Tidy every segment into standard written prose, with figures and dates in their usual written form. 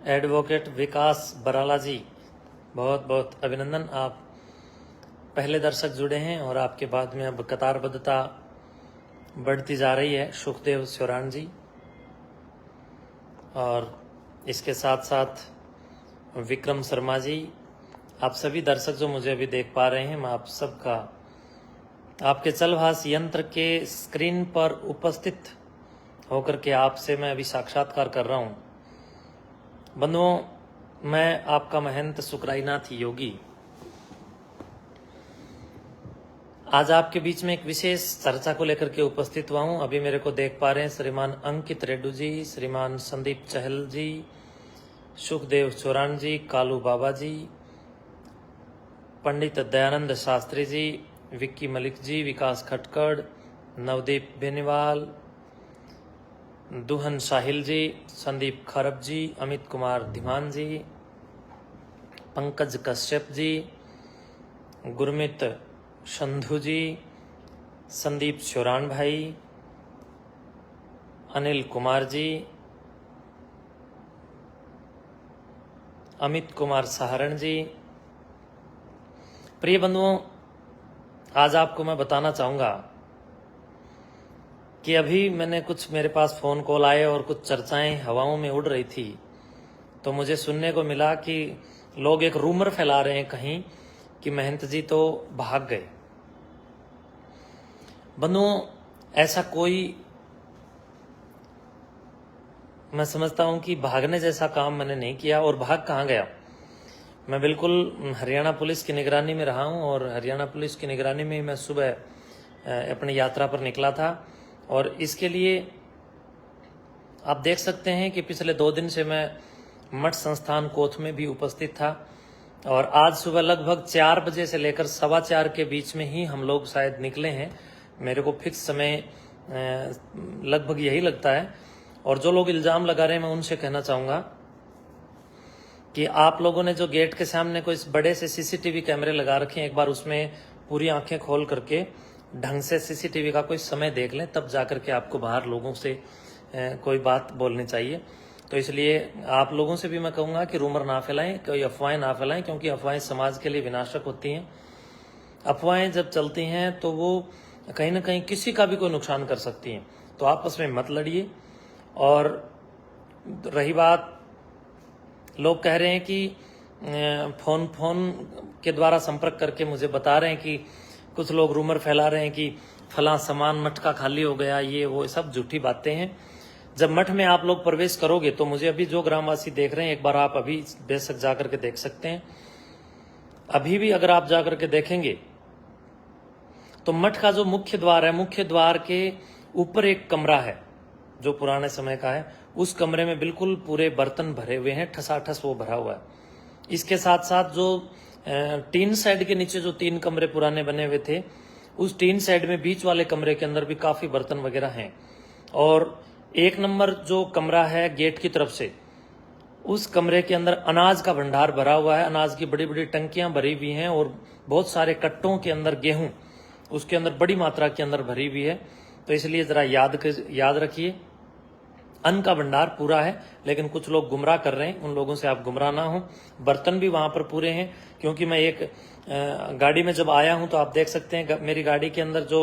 Advocate विकास बराला जी, बहुत बहुत अभिनंदन। आप पहले दर्शक जुड़े हैं और आपके बाद में अब कतारबद्धता बढ़ती जा रही है। सुखदेव स्योरान जी, और इसके साथ साथ विक्रम शर्मा जी, आप सभी दर्शक जो मुझे अभी देख पा रहे हैं, मैं आप सबका आपके चलभाष यंत्र के स्क्रीन पर उपस्थित होकर के आपसे मैं अभी साक्षात्कार कर रहा हूं। बंधुओं, मैं आपका महंत सुकराईनाथ योगी आज आपके बीच में एक विशेष चर्चा को लेकर के उपस्थित हुआ हूं। अभी मेरे को देख पा रहे हैं श्रीमान अंकित रेड्डू जी, श्रीमान संदीप चहल जी, सुखदेव चौरान जी, कालू बाबा जी, पंडित दयानंद शास्त्री जी, विक्की मलिक जी, विकास खटकड़, नवदीप बेनीवाल, दुहन साहिल जी, संदीप खरब जी, अमित कुमार धीमान जी, पंकज कश्यप जी, गुरमीत संधु जी, संदीप चौरान भाई, अनिल कुमार जी, अमित कुमार सहारण जी। प्रिय बंधुओं, आज आपको मैं बताना चाहूंगा कि अभी मैंने कुछ मेरे पास फोन कॉल आए और कुछ चर्चाएं हवाओं में उड़ रही थी, तो मुझे सुनने को मिला कि लोग एक रूमर फैला रहे हैं कहीं कि महंत जी तो भाग गए। बंधुओं, ऐसा कोई, मैं समझता हूं कि भागने जैसा काम मैंने नहीं किया। और भाग कहाँ गया, मैं बिल्कुल हरियाणा पुलिस की निगरानी में रहा हूं और हरियाणा पुलिस की निगरानी में मैं सुबह अपनी यात्रा पर निकला था। और इसके लिए आप देख सकते हैं कि पिछले 2 दिन से मैं मठ संस्थान कोथ में भी उपस्थित था, और आज सुबह लगभग 4 बजे से लेकर 4:15 के बीच में ही हम लोग शायद निकले हैं। मेरे को फिक्स समय लगभग यही लगता है। और जो लोग इल्जाम लगा रहे हैं, मैं उनसे कहना चाहूंगा कि आप लोगों ने जो गेट के सामने कोई बड़े से सीसीटीवी कैमरे लगा रखे हैं, एक बार उसमें पूरी आंखें खोल करके ढंग से सीसीटीवी का कोई समय देख लें, तब जाकर के आपको बाहर लोगों से कोई बात बोलनी चाहिए। तो इसलिए आप लोगों से भी मैं कहूंगा कि रूमर ना फैलाएं, कोई अफवाहें ना फैलाएं, क्योंकि अफवाहें समाज के लिए विनाशक होती हैं। अफवाहें जब चलती हैं तो वो कहीं ना कहीं किसी का भी कोई नुकसान कर सकती हैं। तो आपस में मत लड़िए। और रही बात, लोग कह रहे हैं कि फोन के द्वारा संपर्क करके मुझे बता रहे हैं कि कुछ लोग रूमर फैला रहे हैं कि फलां सामान मठ का खाली हो गया, ये वो सब झूठी बातें हैं। जब मठ में आप लोग प्रवेश करोगे तो मुझे अभी जो ग्रामवासी देख रहे हैं, एक बार आप अभी बेशक जाकर के देख सकते हैं। अभी भी अगर आप जाकर के देखेंगे तो मठ का जो मुख्य द्वार है, मुख्य द्वार के ऊपर एक कमरा है जो पुराने समय का है। उस कमरे में बिल्कुल पूरे बर्तन भरे हुए हैं, ठसाठस वो भरा हुआ है। इसके साथ साथ जो टीन शेड के नीचे जो 3 कमरे पुराने बने हुए थे, उस टीन शेड में बीच वाले कमरे के अंदर भी काफी बर्तन वगैरह हैं। और 1 नंबर जो कमरा है गेट की तरफ से, उस कमरे के अंदर अनाज का भंडार भरा हुआ है। अनाज की बड़ी बड़ी टंकियां भरी हुई हैं और बहुत सारे कट्टों के अंदर गेहूं उसके अंदर बड़ी मात्रा के अंदर भरी हुई है। तो इसलिए जरा याद रखिए, अन्न का भंडार पूरा है, लेकिन कुछ लोग गुमराह कर रहे हैं, उन लोगों से आप गुमराह ना हो। बर्तन भी वहां पर पूरे हैं, क्योंकि मैं एक गाड़ी में जब आया हूं तो आप देख सकते हैं मेरी गाड़ी के अंदर जो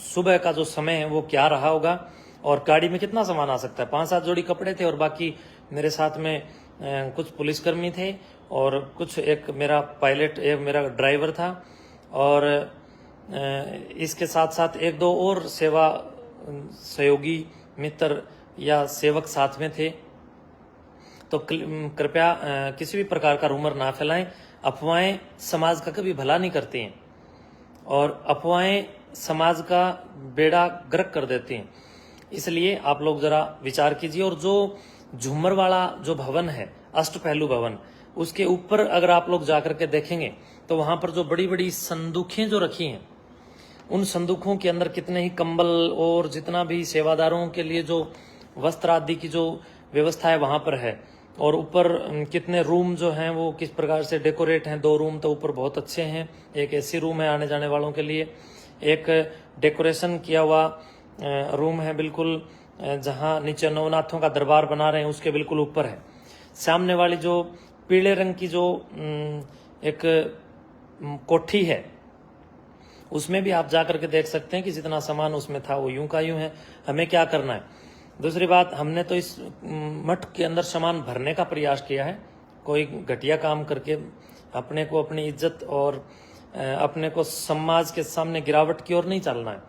सुबह का जो समय है वो क्या रहा होगा, और गाड़ी में कितना सामान आ सकता है। 5-7 जोड़ी कपड़े थे और बाकी मेरे साथ में कुछ पुलिसकर्मी थे और कुछ, एक मेरा पायलट, एक मेरा ड्राइवर था, और इसके साथ साथ 1-2 और सेवा सहयोगी मित्र या सेवक साथ में थे। तो कृपया किसी भी प्रकार का रूमर ना फैलाएं। अफवाहें समाज का कभी भला नहीं करती हैं और अफवाहें समाज का बेड़ा गर्क कर देती हैं। इसलिए आप लोग जरा विचार कीजिए। और जो झूमर वाला जो भवन है, अष्टपहलू भवन, उसके ऊपर अगर आप लोग जाकर के देखेंगे तो वहां पर जो बड़ी बड़ी संदूखें जो रखी हैं, उन संदूकों के अंदर कितने ही कंबल और जितना भी सेवादारों के लिए जो वस्त्र आदि की जो व्यवस्था है वहां पर है। और ऊपर कितने रूम जो हैं वो किस प्रकार से डेकोरेट हैं। 2 रूम तो ऊपर बहुत अच्छे हैं, एक एसी रूम है आने जाने वालों के लिए, एक डेकोरेशन किया हुआ रूम है बिल्कुल जहां नीचे नवनाथों का दरबार बना रहे हैं उसके बिल्कुल ऊपर है। सामने वाली जो पीले रंग की जो एक कोठी है उसमें भी आप जाकर के देख सकते हैं कि जितना सामान उसमें था वो यूं का यूं है। हमें क्या करना है? दूसरी बात, हमने तो इस मठ के अंदर सामान भरने का प्रयास किया है, कोई घटिया काम करके अपने को अपनी इज्जत और अपने को समाज के सामने गिरावट की ओर नहीं चलना है।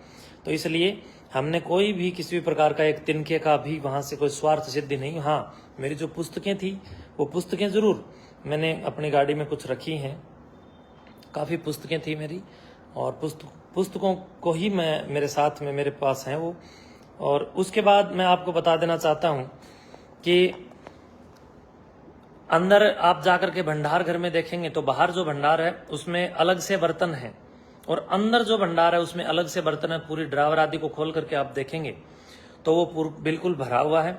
तो इसलिए हमने कोई भी किसी भी प्रकार का एक तिनके का भी वहां से कोई स्वार्थ सिद्धि नहीं। हाँ, मेरी जो पुस्तकें थी वो पुस्तकें जरूर मैंने अपनी गाड़ी में कुछ रखी हैं, काफ़ी पुस्तकें थी मेरी, और पुस्तकों को ही मैं मेरे साथ में मेरे पास हैं वो। और उसके बाद मैं आपको बता देना चाहता हूं कि अंदर आप जाकर के भंडार घर में देखेंगे तो बाहर जो भंडार है उसमें अलग से बर्तन है, और अंदर जो भंडार है उसमें अलग से बर्तन है। पूरी ड्रावर आदि को खोल करके आप देखेंगे तो वो बिल्कुल भरा हुआ है,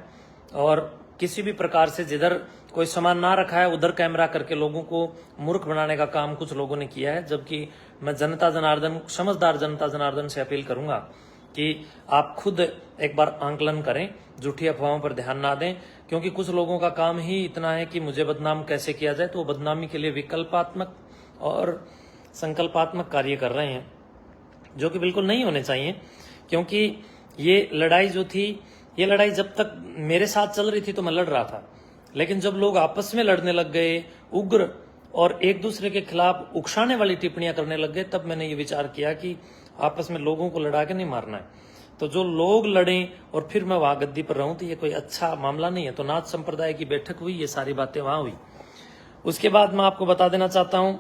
और किसी भी प्रकार से जिधर कोई सामान ना रखा है उधर कैमरा करके लोगों को मूर्ख बनाने का काम कुछ लोगों ने किया है। जबकि मैं जनता जनार्दन, समझदार जनता जनार्दन से अपील करूंगा कि आप खुद एक बार आंकलन करें, झूठी अफवाहों पर ध्यान ना दें, क्योंकि कुछ लोगों का काम ही इतना है कि मुझे बदनाम कैसे किया जाए, तो वो बदनामी के लिए विकल्पात्मक और संकल्पात्मक कार्य कर रहे हैं, जो कि बिल्कुल नहीं होने चाहिए। क्योंकि ये लड़ाई जो थी, ये लड़ाई जब तक मेरे साथ चल रही थी तो मैं लड़ रहा था, लेकिन जब लोग आपस में लड़ने लग गए, उग्र और एक दूसरे के खिलाफ उकसाने वाली टिप्पणियां करने लग गए, तब मैंने ये विचार किया कि आपस में लोगों को लड़ा के नहीं मारना है। तो जो लोग लड़ें और फिर मैं वहां गद्दी पर रहूं तो ये कोई अच्छा मामला नहीं है। तो नाथ संप्रदाय की बैठक हुई, ये सारी बातें वहां हुई। उसके बाद मैं आपको बता देना चाहता हूं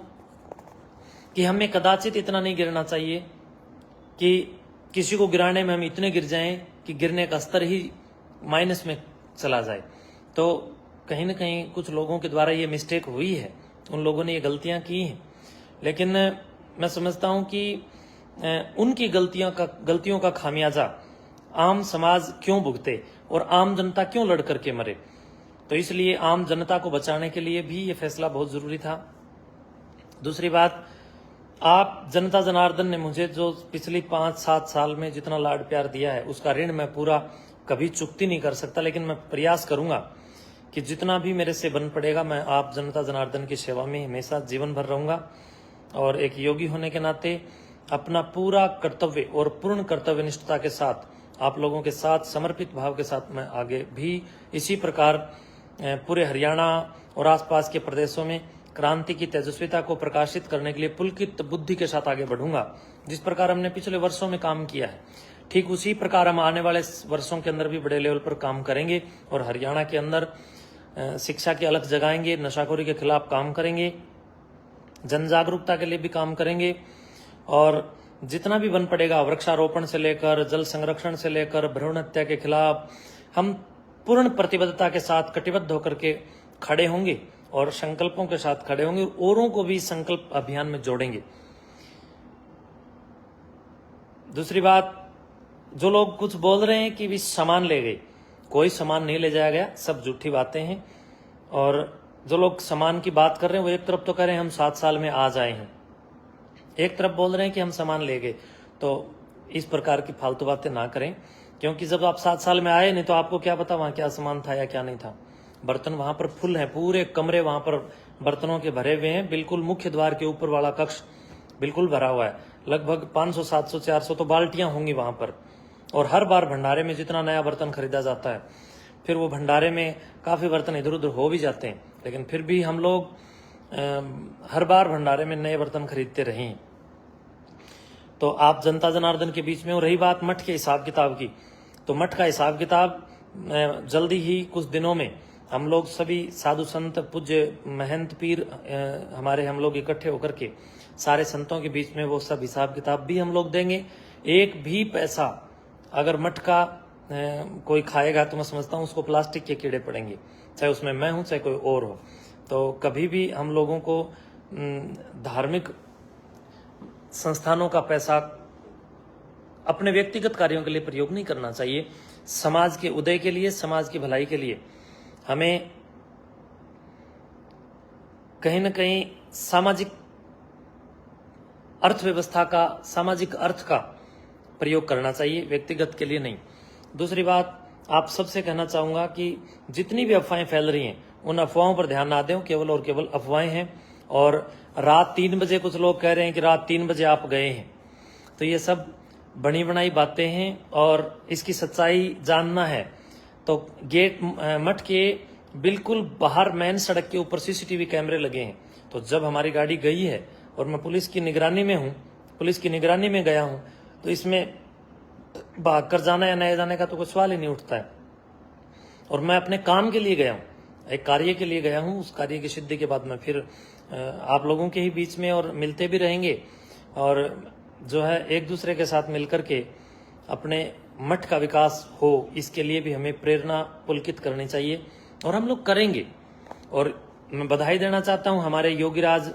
कि हमें कदाचित इतना नहीं गिरना चाहिए कि किसी को गिराने में हम इतने गिर जाएं कि गिरने का स्तर ही माइनस में चला जाए। तो कहीं ना कहीं कुछ लोगों के द्वारा ये मिस्टेक हुई है, उन लोगों ने ये गलतियां की हैं, लेकिन मैं समझता हूं कि उनकी गलतियों का खामियाजा आम समाज क्यों भुगते और आम जनता क्यों लड़ करके मरे। तो इसलिए आम जनता को बचाने के लिए भी ये फैसला बहुत जरूरी था। दूसरी बात, आप जनता जनार्दन ने मुझे जो पिछली 5-7 साल में जितना लाड प्यार दिया है उसका ऋण मैं पूरा कभी चुकती नहीं कर सकता, लेकिन मैं प्रयास करूंगा कि जितना भी मेरे से बन पड़ेगा मैं आप जनता जनार्दन की सेवा में हमेशा जीवन भर रहूंगा। और एक योगी होने के नाते अपना पूरा कर्तव्य और पूर्ण कर्तव्य निष्ठता के साथ आप लोगों के साथ समर्पित भाव के साथ मैं आगे भी इसी प्रकार पूरे हरियाणा और आसपास के प्रदेशों में क्रांति की तेजस्विता को प्रकाशित करने के लिए पुलकित बुद्धि के साथ आगे बढ़ूंगा। जिस प्रकार हमने पिछले वर्षों में काम किया है, ठीक उसी प्रकार हम आने वाले वर्षों के अंदर भी बड़े लेवल पर काम करेंगे और हरियाणा के अंदर शिक्षा की अलख जगाएंगे, नशाखोरी के खिलाफ काम करेंगे, जन जागरूकता के लिए भी काम करेंगे, और जितना भी बन पड़ेगा वृक्षारोपण से लेकर जल संरक्षण से लेकर भ्रूण हत्या के खिलाफ हम पूर्ण प्रतिबद्धता के साथ कटिबद्ध होकर के खड़े होंगे और संकल्पों के साथ खड़े होंगे, औरों को भी संकल्प अभियान में जोड़ेंगे। दूसरी बात, जो लोग कुछ बोल रहे हैं कि भी सामान ले गए, कोई सामान नहीं ले जाया गया, सब झूठी बातें हैं। और जो लोग सामान की बात कर रहे हैं वो एक तरफ तो कह रहे हैं हम 7 साल में आ जाए हैं, एक तरफ बोल रहे हैं कि हम सामान ले गए। तो इस प्रकार की फालतू बातें ना करें, क्योंकि जब आप 7 साल में आए नहीं तो आपको क्या पता वहां क्या सामान था या क्या नहीं था। बर्तन वहां पर फुल है, पूरे कमरे वहां पर बर्तनों के भरे हुए हैं। बिल्कुल मुख्य द्वार के ऊपर वाला कक्ष बिल्कुल भरा हुआ है, लगभग 500, 700, 400 तो बाल्टियां होंगी वहां पर। और हर बार भंडारे में जितना नया बर्तन खरीदा जाता है, फिर वो भंडारे में काफी बर्तन इधर उधर हो भी जाते हैं, लेकिन फिर भी हम लोग हर बार भंडारे में नए बर्तन खरीदते रहे। तो आप जनता जनार्दन के बीच में हो। रही बात मठ के हिसाब किताब की, तो मठ का हिसाब किताब जल्दी ही कुछ दिनों में हम लोग सभी साधु संत पूज्य महंत पीर हमारे हम लोग इकट्ठे होकर के सारे संतों के बीच में वो सब हिसाब किताब भी हम लोग देंगे। एक भी पैसा अगर मठ का कोई खाएगा तो मैं समझता हूँ उसको प्लास्टिक के कीड़े पड़ेंगे, चाहे उसमें मैं हूं चाहे कोई और हो। तो कभी भी हम लोगों को धार्मिक संस्थानों का पैसा अपने व्यक्तिगत कार्यों के लिए प्रयोग नहीं करना चाहिए। समाज के उदय के लिए, समाज की भलाई के लिए हमें कहीं ना कहीं सामाजिक अर्थव्यवस्था का, सामाजिक अर्थ का प्रयोग करना चाहिए, व्यक्तिगत के लिए नहीं। दूसरी बात, आप सबसे कहना चाहूंगा कि जितनी भी अफवाहें फैल रही हैं उन अफवाहों पर ध्यान ना दें, केवल और केवल अफवाहें हैं। और रात 3 बजे कुछ लोग कह रहे हैं कि रात 3 बजे आप गए हैं, तो ये सब बनी बनाई बातें हैं। और इसकी सच्चाई जानना है तो गेट मठ के बिल्कुल बाहर मेन सड़क के ऊपर सीसीटीवी कैमरे लगे हैं। तो जब हमारी गाड़ी गई है और मैं पुलिस की निगरानी में हूं, पुलिस की निगरानी में गया हूं, तो इसमें भाग कर जाना या नए जाने का तो कोई सवाल ही नहीं उठता है। और मैं अपने काम के लिए गया हूं, एक कार्य के लिए गया हूं। उस कार्य की सिद्धि के बाद मैं फिर आप लोगों के ही बीच में और मिलते भी रहेंगे, और जो है एक दूसरे के साथ मिलकर के अपने मठ का विकास हो, इसके लिए भी हमें प्रेरणा पुलकित करनी चाहिए, और हम लोग करेंगे। और मैं बधाई देना चाहता हूं हमारे योगीराज,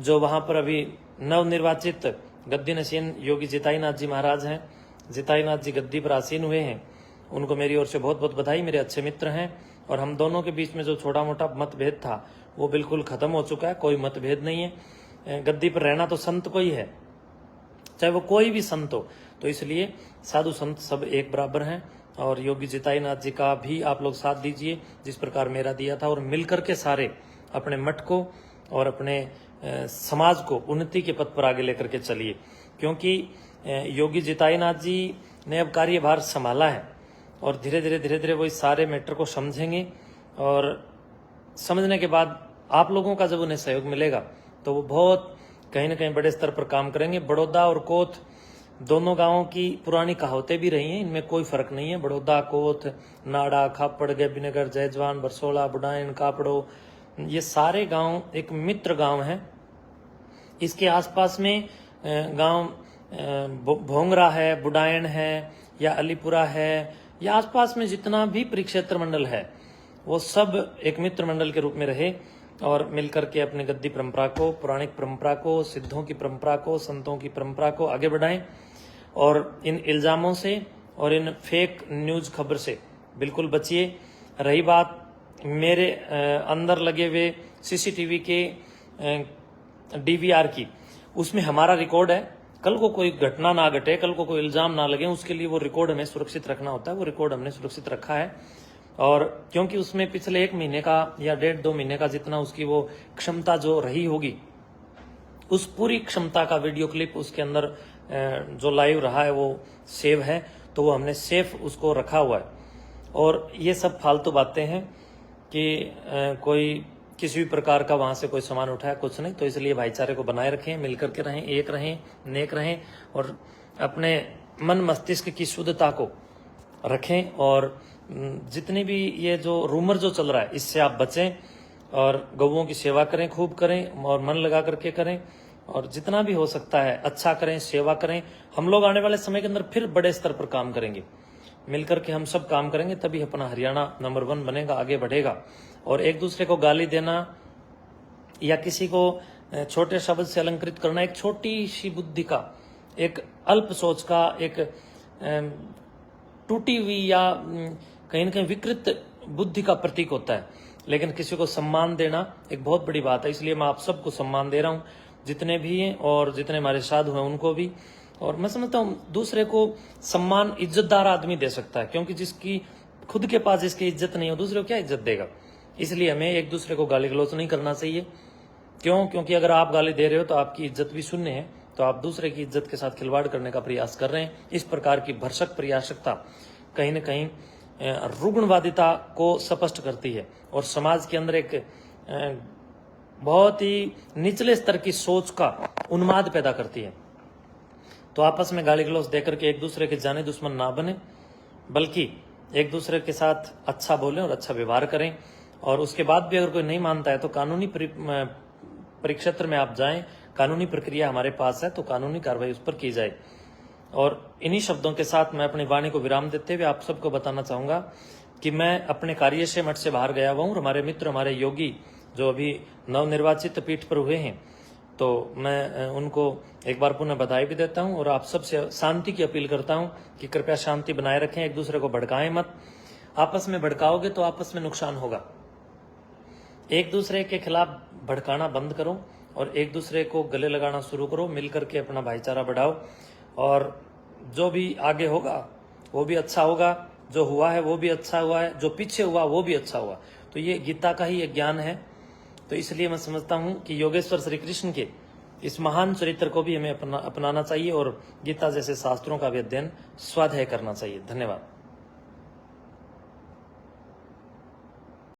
जो वहां पर अभी नवनिर्वाचित गद्दी नशीन योगी जिताईनाथ जी महाराज हैं। जिताईनाथ जी गद्दी पर आसीन हुए हैं, उनको मेरी ओर से बहुत बहुत बधाई। मेरे अच्छे मित्र हैं, और हम दोनों के बीच में जो छोटा मोटा मतभेद था वो बिल्कुल खत्म हो चुका है, कोई मतभेद नहीं है। गद्दी पर रहना तो संत को ही है, चाहे वो कोई भी संत हो, तो इसलिए साधु संत सब एक बराबर हैं। और योगी जिताईनाथ जी का भी आप लोग साथ दीजिए जिस प्रकार मेरा दिया था, और मिलकर के सारे अपने मठ को और अपने समाज को उन्नति के पथ पर आगे लेकर के चलिए। क्योंकि योगी जिताईनाथ जी ने अब कार्यभार संभाला है, और धीरे धीरे वो इस सारे मैटर को समझेंगे, और समझने के बाद आप लोगों का जब उन्हें सहयोग मिलेगा तो वो बहुत कहीं ना कहीं बड़े स्तर पर काम करेंगे। बड़ौदा और कोथ दोनों गांवों की पुरानी कहावतें भी रही हैं, इनमें कोई फर्क नहीं है। बड़ौदा, कोथ, नाड़ा, खापड़, गैबीनगर, जयजवान, बरसोला, बुडायन, कापड़ो, ये सारे गांव एक मित्र गांव हैं। इसके आसपास में गांव भोंगरा है, बुडायन है, या अलीपुरा है, या आसपास में जितना भी परिक्षेत्र मंडल है, वो सब एक मित्र मंडल के रूप में रहे, और मिलकर के अपनी गद्दी परंपरा को, पौराणिक परंपरा को, सिद्धों की परंपरा को, संतों की परंपरा को आगे बढ़ाएं। और इन इल्जामों से और इन फेक न्यूज खबर से बिल्कुल बचिए। रही बात मेरे अंदर लगे हुए सीसीटीवी के डीवीआर की, उसमें हमारा रिकॉर्ड है। कल को कोई घटना ना घटे, कल को कोई इल्जाम ना लगे, उसके लिए वो रिकॉर्ड हमें सुरक्षित रखना होता है। वो रिकॉर्ड हमने सुरक्षित रखा है, और क्योंकि उसमें पिछले 1 महीने का या 1.5-2 महीने का जितना उसकी वो क्षमता जो रही होगी, उस पूरी क्षमता का वीडियो क्लिप उसके अंदर जो लाइव रहा है वो सेव है, तो वो हमने सेफ उसको रखा हुआ है। और ये सब फालतू बातें हैं कि कोई किसी भी प्रकार का वहां से कोई सामान उठाया, कुछ नहीं। तो इसलिए भाईचारे को बनाए रखें, मिलकर के रहें, एक रहें, नेक रहें, और अपने मन मस्तिष्क की शुद्धता को रखें। और जितनी भी ये जो रूमर जो चल रहा है इससे आप बचें, और गौओं की सेवा करें, खूब करें, और मन लगा करके करें, और जितना भी हो सकता है अच्छा करें, सेवा करें। हम लोग आने वाले समय के अंदर फिर बड़े स्तर पर काम करेंगे, मिलकर के हम सब काम करेंगे, तभी अपना हरियाणा नंबर 1 बनेगा, आगे बढ़ेगा। और एक दूसरे को गाली देना या किसी को छोटे शब्द से अलंकृत करना एक छोटी सी बुद्धि का, एक अल्प सोच का, एक टूटी हुई या कहीं ना कहीं विकृत बुद्धि का प्रतीक होता है। लेकिन किसी को सम्मान देना एक बहुत बड़ी बात है। इसलिए मैं आप सबको सम्मान दे रहा हूं, जितने भी हैं और जितने हमारे साधु हैं उनको भी। और मैं समझता हूँ दूसरे को सम्मान इज्जतदार आदमी दे सकता है, क्योंकि जिसकी खुद के पास जिसकी इज्जत नहीं हो, दूसरे को क्या इज्जत देगा। इसलिए हमें एक दूसरे को गाली गलौज नहीं करना चाहिए। क्यों? क्योंकि अगर आप गाली दे रहे हो तो आपकी इज्जत भी शून्य है, तो आप दूसरे की इज्जत के साथ खिलवाड़ करने का प्रयास कर रहे हैं। इस प्रकार की भरसक प्रयासकता कहीं न कहीं रुग्णवादिता को स्पष्ट करती है, और समाज के अंदर एक बहुत ही निचले स्तर की सोच का उन्माद पैदा करती है। तो आपस में गाली गलौज देकर के एक दूसरे के जाने दुश्मन ना बने, बल्कि एक दूसरे के साथ अच्छा बोलें और अच्छा व्यवहार करें। और उसके बाद भी अगर कोई नहीं मानता है तो कानूनी परिक्षेत्र में आप जाएं, कानूनी प्रक्रिया हमारे पास है, तो कानूनी कार्रवाई उस पर की जाए। और इन्हीं शब्दों के साथ मैं अपनी वाणी को विराम देते हुए आप सबको बताना चाहूंगा कि मैं अपने कार्य से मठ से बाहर गया हुआ हूँ। हमारे मित्र, हमारे योगी जो अभी नवनिर्वाचित पीठ पर हुए हैं, तो मैं उनको एक बार पुनः बधाई भी देता हूं, और आप सबसे शांति की अपील करता हूं कि कृपया शांति बनाए रखें, एक दूसरे को भड़काएं मत। आपस में भड़काओगे तो आपस में नुकसान होगा। एक दूसरे के खिलाफ भड़काना बंद करो और एक दूसरे को गले लगाना शुरू करो, मिलकर के अपना भाईचारा बढ़ाओ, और जो भी आगे होगा वो भी अच्छा होगा। जो हुआ है वो भी अच्छा हुआ है, जो पीछे हुआ वो भी अच्छा हुआ। तो ये गीता का ही एक ज्ञान है। तो इसलिए मैं समझता हूं कि योगेश्वर श्री कृष्ण के इस महान चरित्र को भी हमें अपनाना चाहिए और गीता जैसे शास्त्रों का भी अध्ययन स्वाध्याय करना चाहिए। धन्यवाद।